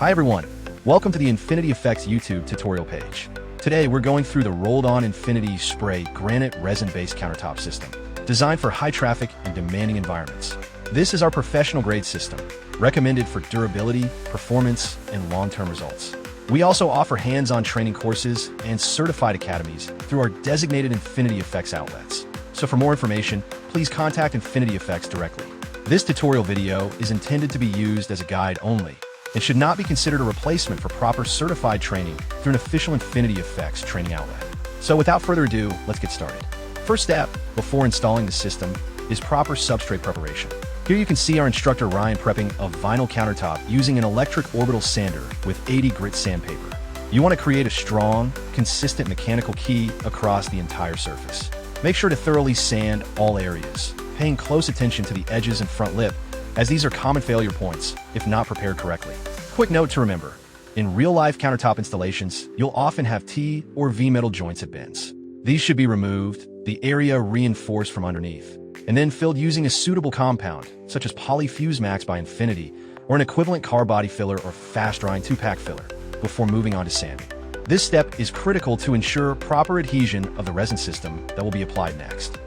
Hi everyone, welcome to the Infinity Effects YouTube tutorial page. Today we're going through the rolled-on Infinity Spray Granite resin-based countertop system, designed for high-traffic and demanding environments. This is our professional-grade system, recommended for durability, performance, and long-term results. We also offer hands-on training courses and certified academies through our designated Infinity Effects outlets. So for more information, please contact Infinity Effects directly. This tutorial video is intended to be used as a guide only and should not be considered a replacement for proper certified training through an official Infinity Effects training outlet. So without further ado, let's get started. First step before installing the system is proper substrate preparation. Here you can see our instructor Ryan prepping a vinyl countertop using an electric orbital sander with 80 grit sandpaper. You want to create a strong, consistent mechanical key across the entire surface. Make sure to thoroughly sand all areas, paying close attention to the edges and front lip, as these are common failure points if not prepared correctly. Quick note to remember, in real-life countertop installations, you'll often have T or V metal joints at bends. These should be removed, the area reinforced from underneath, and then filled using a suitable compound, such as Polyfuse Max by Infinity, or an equivalent car body filler or fast-drying 2-pack filler, before moving on to sanding. This step is critical to ensure proper adhesion of the resin system that will be applied next.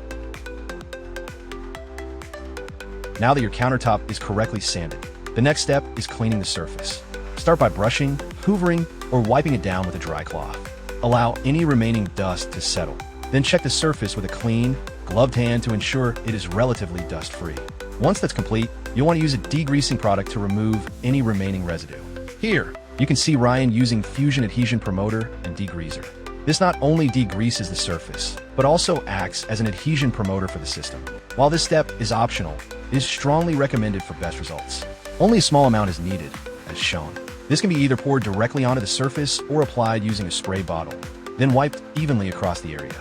Now that your countertop is correctly sanded, the next step is cleaning the surface. Start by brushing, hoovering, or wiping it down with a dry cloth. Allow any remaining dust to settle. Then check the surface with a clean, gloved hand to ensure it is relatively dust-free. Once that's complete, you'll want to use a degreasing product to remove any remaining residue. Here, you can see Ryan using Fusion Adhesion Promoter and Degreaser. This not only degreases the surface, but also acts as an adhesion promoter for the system. While this step is optional, it is strongly recommended for best results. Only a small amount is needed, as shown. This can be either poured directly onto the surface or applied using a spray bottle, then wiped evenly across the area.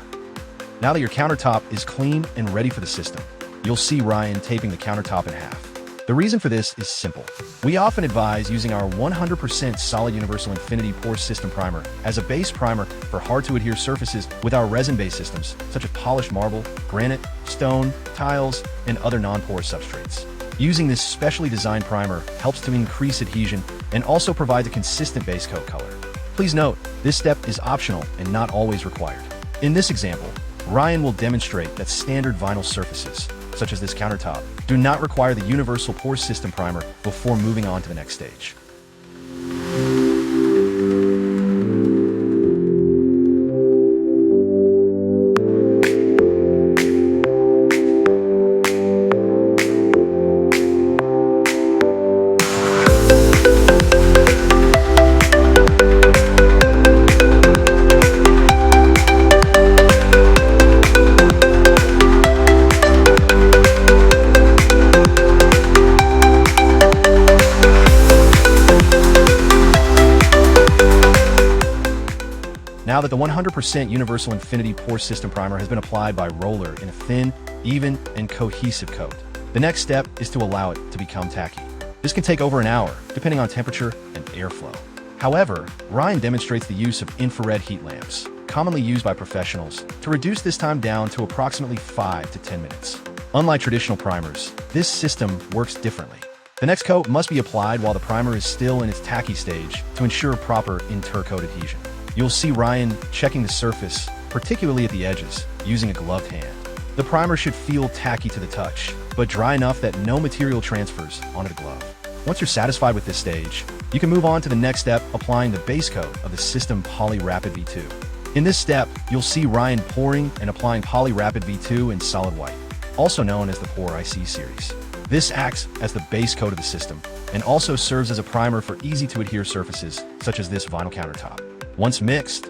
Now that your countertop is clean and ready for the system, you'll see Ryan taping the countertop in half. The reason for this is simple. We often advise using our 100% solid universal Infinity Pore System Primer as a base primer for hard-to-adhere surfaces with our resin-based systems, such as polished marble, granite, stone, tiles, and other non-porous substrates. Using this specially designed primer helps to increase adhesion and also provides a consistent base coat color. Please note, this step is optional and not always required. In this example, Ryan will demonstrate that standard vinyl surfaces, such as this countertop, do not require the universal pore system primer before moving on to the next stage. Now that the 100% Universal Infinity Pore System Primer has been applied by roller in a thin, even, and cohesive coat, the next step is to allow it to become tacky. This can take over an hour, depending on temperature and airflow. However, Ryan demonstrates the use of infrared heat lamps, commonly used by professionals, to reduce this time down to approximately 5 to 10 minutes. Unlike traditional primers, this system works differently. The next coat must be applied while the primer is still in its tacky stage to ensure proper intercoat adhesion. You'll see Ryan checking the surface, particularly at the edges, using a gloved hand. The primer should feel tacky to the touch, but dry enough that no material transfers onto the glove. Once you're satisfied with this stage, you can move on to the next step, applying the base coat of the System Poly Rapid V2. In this step, you'll see Ryan pouring and applying Poly Rapid V2 in solid white, also known as the Pour IC series. This acts as the base coat of the system and also serves as a primer for easy-to-adhere surfaces, such as this vinyl countertop. Once mixed,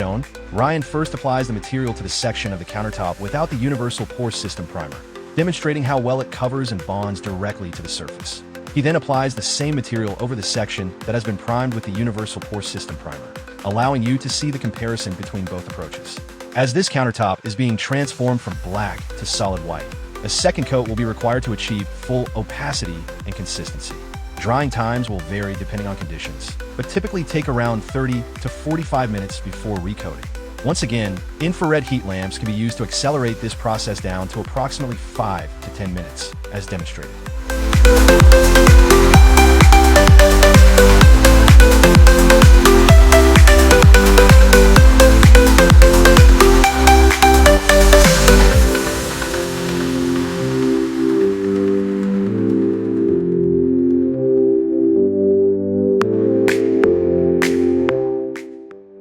shown, Ryan first applies the material to the section of the countertop without the universal pore system primer, demonstrating how well it covers and bonds directly to the surface. He then applies the same material over the section that has been primed with the Universal Pour System primer, allowing you to see the comparison between both approaches. As this countertop is being transformed from black to solid white, a second coat will be required to achieve full opacity and consistency. Drying times will vary depending on conditions, but typically take around 30 to 45 minutes before recoating. Once again, infrared heat lamps can be used to accelerate this process down to approximately 5 to 10 minutes, as demonstrated.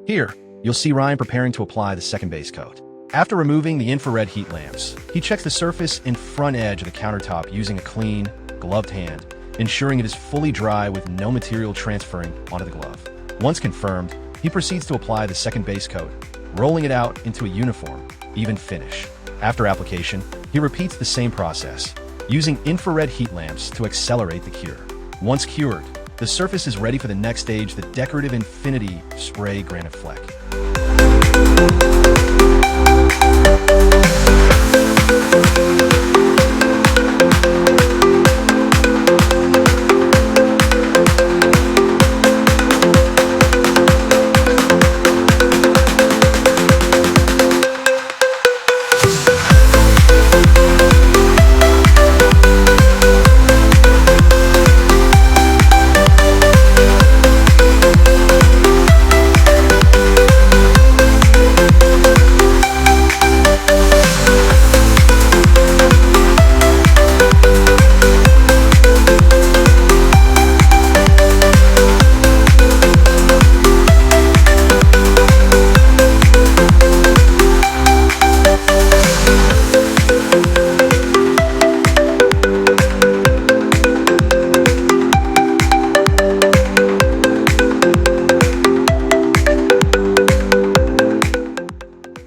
Here, you'll see Ryan preparing to apply the second base coat. After removing the infrared heat lamps, he checks the surface and front edge of the countertop using a clean, gloved hand, ensuring it is fully dry with no material transferring onto the glove. Once confirmed, he proceeds to apply the second base coat, rolling it out into a uniform, even finish. After application, he repeats the same process, using infrared heat lamps to accelerate the cure. Once cured, the surface is ready for the next stage, the decorative Infinity Spray Granite Fleck.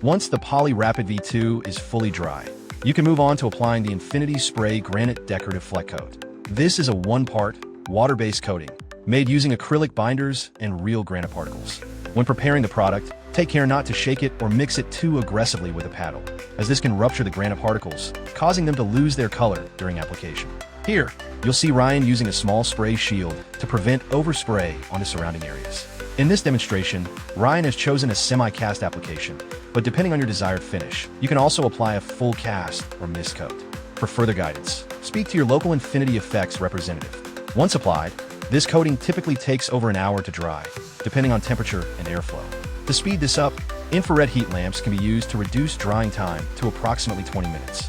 Once the Poly Rapid V2 is fully dry, you can move on to applying the Infinity Spray Granite Decorative Fleck Coat. This is a one-part, water-based coating, made using acrylic binders and real granite particles. When preparing the product, take care not to shake it or mix it too aggressively with a paddle, as this can rupture the granite particles, causing them to lose their color during application. Here, you'll see Ryan using a small spray shield to prevent overspray onto surrounding areas. In this demonstration, Ryan has chosen a semi-cast application, but depending on your desired finish, you can also apply a full cast or mist coat. For further guidance, speak to your local Infinity Effects representative. Once applied, this coating typically takes over an hour to dry, depending on temperature and airflow. To speed this up, infrared heat lamps can be used to reduce drying time to approximately 20 minutes.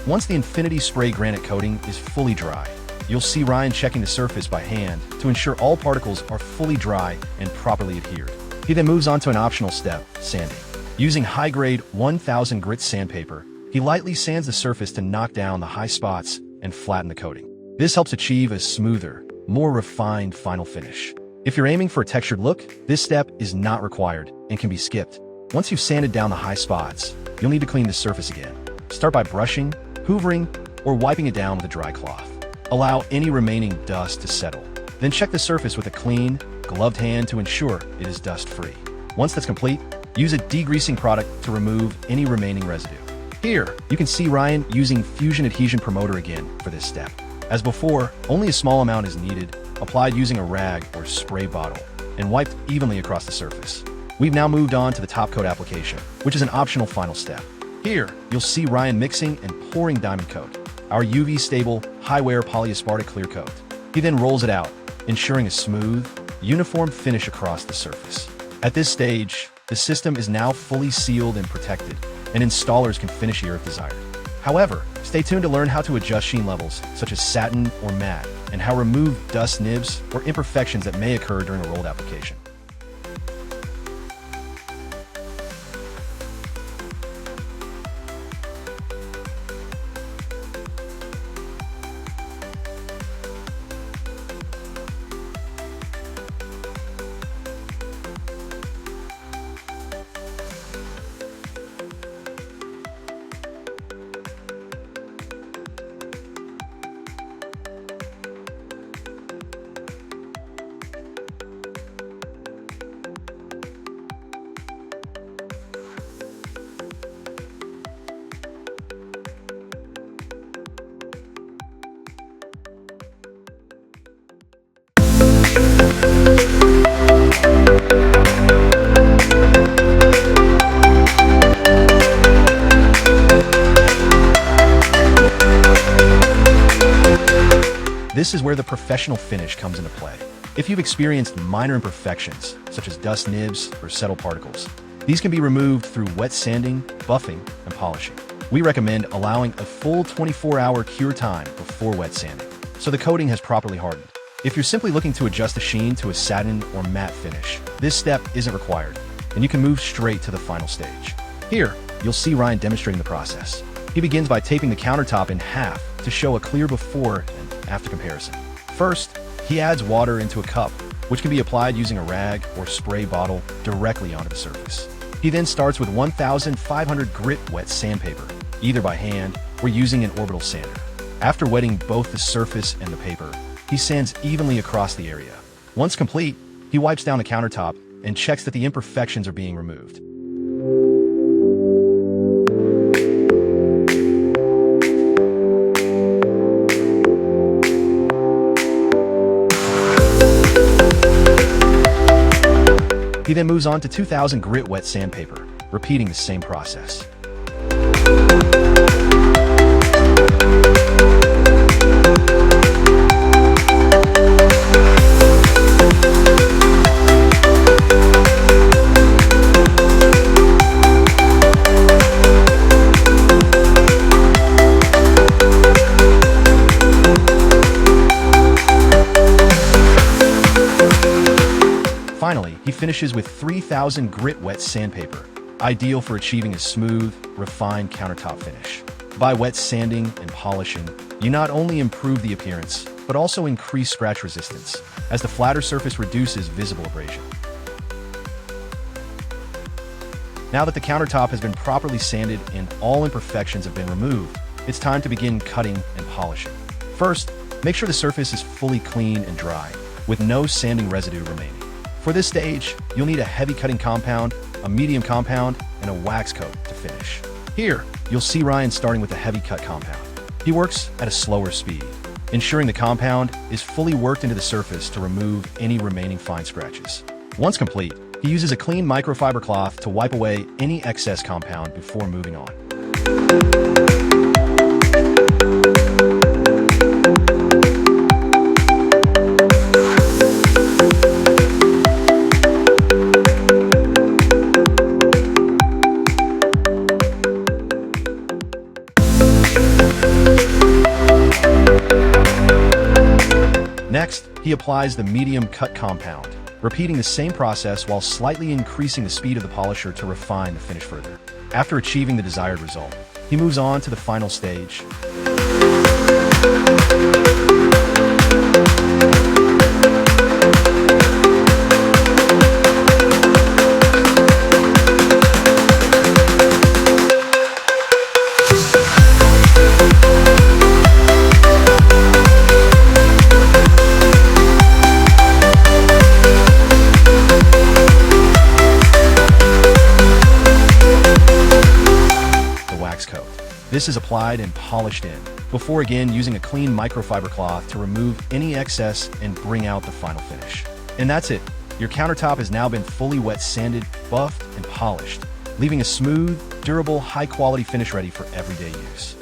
Once the Infinity Spray Granite coating is fully dry, you'll see Ryan checking the surface by hand to ensure all particles are fully dry and properly adhered. He then moves on to an optional step, sanding. Using high-grade 1000 grit sandpaper, he lightly sands the surface to knock down the high spots and flatten the coating. This helps achieve a smoother, more refined final finish. If you're aiming for a textured look, this step is not required and can be skipped. Once you've sanded down the high spots, you'll need to clean the surface again. Start by brushing, hoovering, or wiping it down with a dry cloth. Allow any remaining dust to settle. Then check the surface with a clean, gloved hand to ensure it is dust-free. Once that's complete, use a degreasing product to remove any remaining residue. Here, you can see Ryan using Fusion Adhesion Promoter again for this step. As before, only a small amount is needed, applied using a rag or spray bottle, and wiped evenly across the surface. We've now moved on to the top coat application, which is an optional final step. Here, you'll see Ryan mixing and pouring Diamond Coat, our UV-stable, high-wear polyaspartic clear coat. He then rolls it out, ensuring a smooth, uniform finish across the surface. At this stage, the system is now fully sealed and protected, and installers can finish here if desired. However, stay tuned to learn how to adjust sheen levels, such as satin or matte, and how remove dust nibs or imperfections that may occur during a rolled application. This is where the professional finish comes into play. If you've experienced minor imperfections, such as dust nibs or settle particles, these can be removed through wet sanding, buffing, and polishing. We recommend allowing a full 24-hour cure time before wet sanding, so the coating has properly hardened. If you're simply looking to adjust the sheen to a satin or matte finish, this step isn't required, and you can move straight to the final stage. Here, you'll see Ryan demonstrating the process. He begins by taping the countertop in half to show a clear before and after comparison. First, he adds water into a cup, which can be applied using a rag or spray bottle directly onto the surface. He then starts with 1,500 grit wet sandpaper, either by hand or using an orbital sander. After wetting both the surface and the paper, he sands evenly across the area. Once complete, he wipes down the countertop and checks that the imperfections are being removed. He then moves on to 2,000 grit wet sandpaper, repeating the same process. Finally, he finishes with 3,000 grit wet sandpaper, ideal for achieving a smooth, refined countertop finish. By wet sanding and polishing, you not only improve the appearance, but also increase scratch resistance, as the flatter surface reduces visible abrasion. Now that the countertop has been properly sanded and all imperfections have been removed, it's time to begin cutting and polishing. First, make sure the surface is fully clean and dry, with no sanding residue remaining. For this stage, you'll need a heavy cutting compound, a medium compound, and a wax coat to finish. Here, you'll see Ryan starting with a heavy cut compound. He works at a slower speed, ensuring the compound is fully worked into the surface to remove any remaining fine scratches. Once complete, he uses a clean microfiber cloth to wipe away any excess compound before moving on. Next, he applies the medium cut compound, repeating the same process while slightly increasing the speed of the polisher to refine the finish further. After achieving the desired result, he moves on to the final stage. This is applied and polished in, before again using a clean microfiber cloth to remove any excess and bring out the final finish. And that's it. Your countertop has now been fully wet sanded, buffed, and polished, leaving a smooth, durable, high-quality finish ready for everyday use.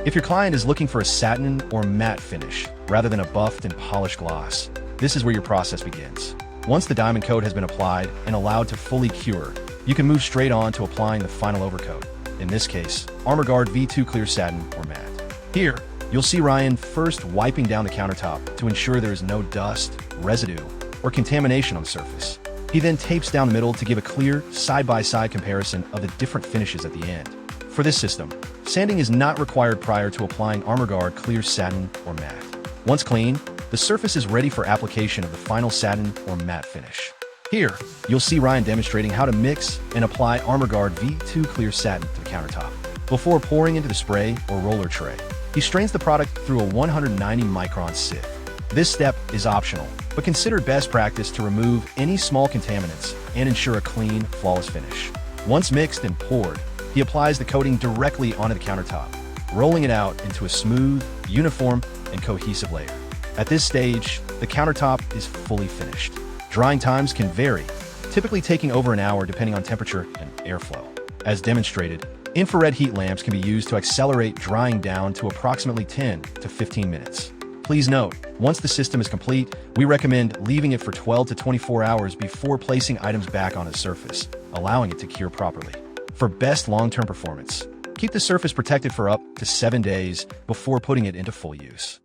If your client is looking for a satin or matte finish, rather than a buffed and polished gloss, this is where your process begins. Once the diamond coat has been applied and allowed to fully cure, you can move straight on to applying the final overcoat, in this case, ArmorGuard V2 Clear Satin or Matte. Here, you'll see Ryan first wiping down the countertop to ensure there is no dust, residue, or contamination on the surface. He then tapes down the middle to give a clear, side-by-side comparison of the different finishes at the end. For this system, sanding is not required prior to applying ArmorGuard Clear Satin or Matte. Once clean, the surface is ready for application of the final satin or matte finish. Here, you'll see Ryan demonstrating how to mix and apply ArmorGuard V2 Clear Satin to the countertop. Before pouring into the spray or roller tray, he strains the product through a 190-micron sieve. This step is optional, but considered best practice to remove any small contaminants and ensure a clean, flawless finish. Once mixed and poured, He applies the coating directly onto the countertop, rolling it out into a smooth, uniform, and cohesive layer. At this stage, the countertop is fully finished. Drying times can vary, typically taking over an hour depending on temperature and airflow. As demonstrated, infrared heat lamps can be used to accelerate drying down to approximately 10 to 15 minutes. Please note, once the system is complete, we recommend leaving it for 12 to 24 hours before placing items back on the surface, allowing it to cure properly. For best long-term performance, keep the surface protected for up to 7 days before putting it into full use.